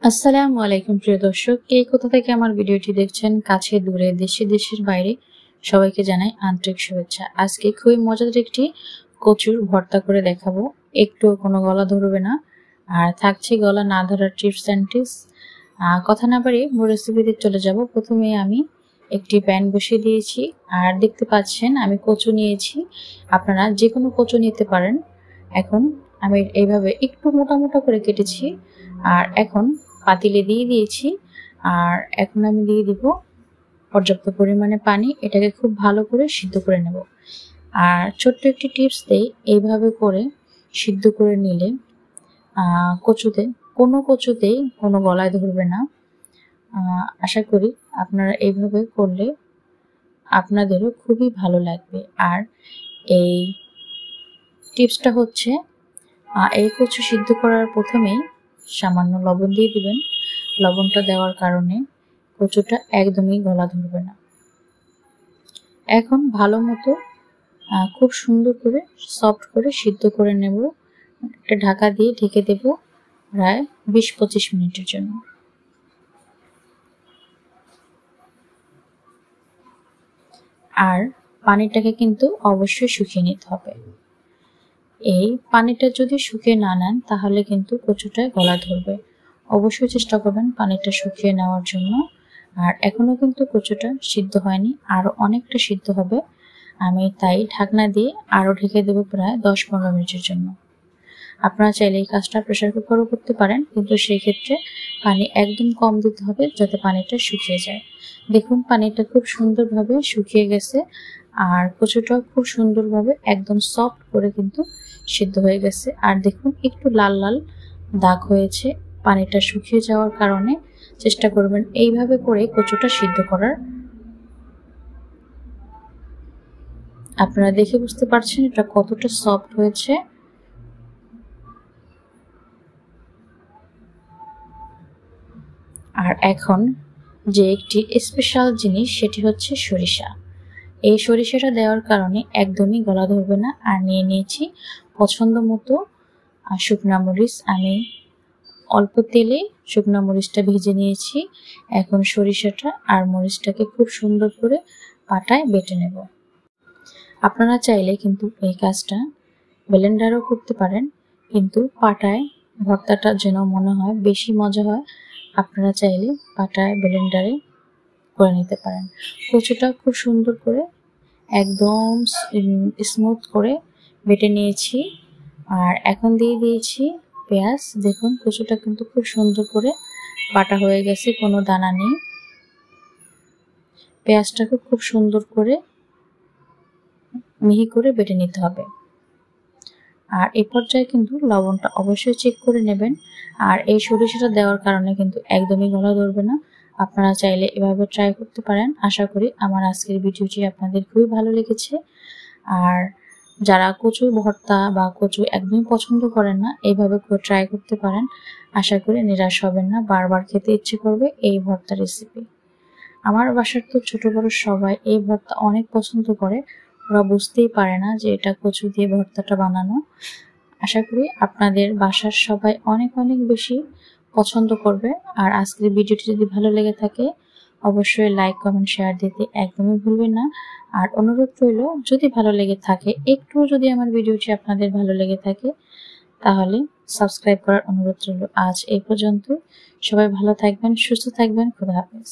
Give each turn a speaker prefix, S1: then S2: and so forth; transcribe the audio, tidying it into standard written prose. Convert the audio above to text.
S1: আসসালামু আলাইকুম প্রিয় দর্শক, কে কোথা থেকে আমার ভিডিওটি দেখছেন, কাছে দূরে দেশে দেশের বাইরে সবাইকে জানাই আন্তরিক শুভেচ্ছা। আজকে খুবই মজাদার একটি কচুর ভর্তা করে দেখাবো। একটু কোনো গলা ধরবে না, আর থাকছে গলা না ধরার টিপস অ্যান্ড ট্রিক্স। কথা না বাড়িয়ে মূল রেসিপিতে চলে যাব। প্রথমে আমি একটি প্যান বসিয়ে দিয়েছি, আর দেখতে পাচ্ছেন আমি কচু নিয়েছি। আপনারা যে কোনো কচু নিতে পারেন। এখন আমি এইভাবে একটু মোটা মোটা করে কেটেছি, আর এখন পাতিলে দিয়ে দিয়েছি। আর এখন আমি দিয়ে দিব পর্যাপ্ত পরিমাণে পানি। এটাকে খুব ভালো করে সিদ্ধ করে নেব। আর ছোট্ট একটি টিপস দেই, এইভাবে করে সিদ্ধ করে নিলে কচুতেই কোনো গলায় ধরবে না। আশা করি আপনারা এইভাবে করলে আপনাদেরও খুবই ভালো লাগবে। আর এই টিপসটা হচ্ছে, এই কচু সিদ্ধ করার প্রথমেই সামান্য লবণ দিয়ে দিবেন। লবণটা দেওয়ার কারণে কচুটা একদমই গলা ধরবে না। এখন ভালো মতো খুব সুন্দর করে সফট করে সিদ্ধ করে নেব। একটা ঢাকা দিয়ে ঢেকে দেব প্রায় 20-25 মিনিটের জন্য। আর পানিটাকে কিন্তু অবশ্যই শুকিয়ে নিতে হবে। এই পানিটা যদি শুকিয়ে না নেন তাহলে কিন্তু কচুটা গলা ধরবে। অবশ্যই চেষ্টা করবেন পানিটা শুকিয়ে নেওয়ার জন্য। আর এখনো কিন্তু কচুটা সিদ্ধ হয়নি, আরও অনেকটা সিদ্ধ হবে। আমি তাই ঢাকনা দিয়ে আরও ঢেকে দেবো প্রায় 10-15 মিনিটের জন্য। আপনারা চাইলে এই কাজটা প্রেসার কুকারও করতে পারেন, কিন্তু সেই ক্ষেত্রে পানি একদম কম দিতে হবে যাতে পানিটা শুকিয়ে যায়। দেখুন পানিটা খুব সুন্দরভাবে শুকিয়ে গেছে, আর কচুটাও খুব সুন্দরভাবে একদম সফট করে কিন্তু সিদ্ধ হয়ে গেছে। আর দেখুন একটু লাল লাল দাগ হয়েছে পানিটা শুকিয়ে যাওয়ার কারণে। চেষ্টা করবেন এইভাবে করে কচুটা সিদ্ধ করার। আপনারা দেখে বুঝতে পারছেন এটা কতটা সফট হয়েছে। আর এখন যে একটি স্পেশাল জিনিস, সেটি হচ্ছে সরিষা। এই সরিষাটা দেওয়ার কারণে একদমই গলা ধরবে না। আর নিয়ে নিয়েছি পছন্দ মতো শুকনা মরিচ। আমি অল্প তেলে শুকনা মরিচটা ভেজে নিয়েছি। এখন সরিষাটা আর মরিচটাকে খুব সুন্দর করে পাটায় বেটে নেব। আপনারা চাইলে কিন্তু এই কাজটা ব্লেন্ডারও করতে পারেন, কিন্তু পাটায় ভর্তাটা যেন মনে হয় বেশি মজা হয়, আপনারা চাইলে পাটায় ব্লেন্ডারে করে নিতে পারেন। কচুটা খুব সুন্দর করে একদম স্মুথ করে বেটে নিয়েছি। আর এখন দিয়ে দিয়েছি পেঁয়াজ। দেখুন কচুটা কিন্তু খুব সুন্দর করে বাটা হয়ে গেছে, কোনো দানা নেই। পেঁয়াজটাকে খুব সুন্দর করে মিহি করে বেটে নিতে হবে। আর এই পর্যায়ে কিন্তু লবণটা অবশ্যই চেক করে নেবেন। আর এই সরিষাটা দেওয়ার কারণে কিন্তু একদমই গলা ধরবে না। আপনারা চাইলে এভাবে ট্রাই করতে পারেন। আশা করি আমার আজকের ভিডিওটি আপনাদের খুবই ভালো লেগেছে। আর যারা কচু ভর্তা বা কচু একদমই পছন্দ করেন না, এইভাবে করে ট্রাই করতে পারেন। আশা করি নিরাশ হবেন না, বারবার খেতে ইচ্ছে করবে এই ভর্তা রেসিপি। আমার বাসার তো ছোট বড় সবাই এই ভর্তা অনেক পছন্দ করে। ওরা বুঝতেই পারে না যে এটা কচু দিয়ে ভর্তাটা বানানো। আশা করি আপনাদের বাসার সবাই অনেক অনেক বেশি পছন্দ করবে। আর আজকের ভিডিওটি যদি ভালো লেগে থাকে অবশ্যই লাইক, কমেন্ট, শেয়ার দিতে একদমই ভুলবেন না। আর অনুরোধ রইল, যদি ভালো লেগে থাকে, একটু যদি আমার ভিডিওটি আপনাদের ভালো লেগে থাকে, তাহলে সাবস্ক্রাইব করার অনুরোধ রইল। আজ এই পর্যন্ত। সবাই ভালো থাকবেন, সুস্থ থাকবেন। খোদা হাফেজ।